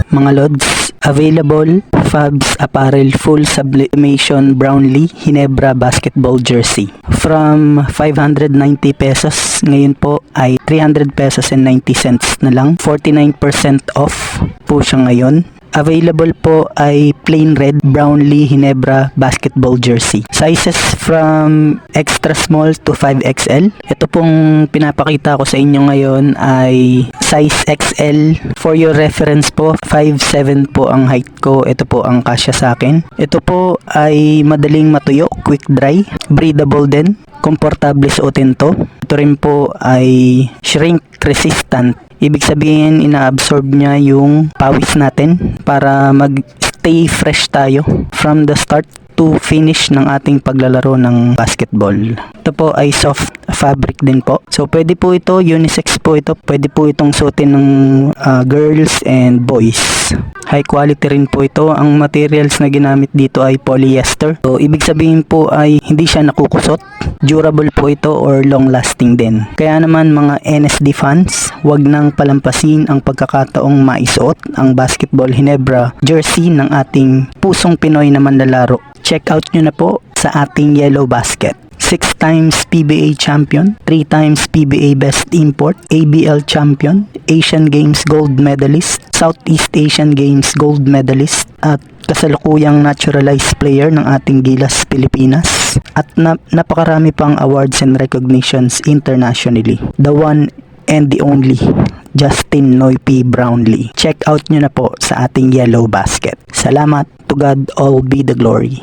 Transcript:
Mga lods, available Fabs Apparel Full Sublimation Brownlee Hinebra Basketball Jersey. From 590 pesos, ngayon po ay 300 pesos and 90 cents na lang. 49% off po siya ngayon. Available po ay plain red Brownlee Hinebra basketball jersey. Sizes from extra small to 5XL. Ito pong pinapakita ko sa inyo ngayon ay size XL. For your reference po, 5'7" po ang height ko. Ito po ang kasya sa akin. Ito po ay madaling matuyo, quick dry, breathable din, komportable suotin to. Ito rin po ay shrink resistant. Ibig sabihin, ina-absorb niya yung pawis natin para mag-stay fresh tayo from the start to finish ng ating paglalaro ng basketball. Ito po ay soft fabric din po. So, pwede po ito, unisex po ito. Pwede po itong suotin ng girls and boys. High quality rin po ito. Ang materials na ginamit dito ay polyester. So, ibig sabihin po ay hindi siya nakukusot. Durable po ito or long lasting din. Kaya naman mga NSD fans, wag nang palampasin ang pagkakataong maisuot ang basketball Hinebra jersey ng ating pusong Pinoy na manlalaro. Check out nyo na po sa ating Yellow Basket. 6 times PBA champion, 3 times PBA best import, ABL champion, Asian Games gold medalist, Southeast Asian Games gold medalist, at kasalukuyang naturalized player ng ating Gilas Pilipinas, at napakarami pang awards and recognitions internationally. The one and the only Justin Noy P. Brownlee. Check out nyo na po sa ating Yellow Basket. Salamat, to God all be the glory.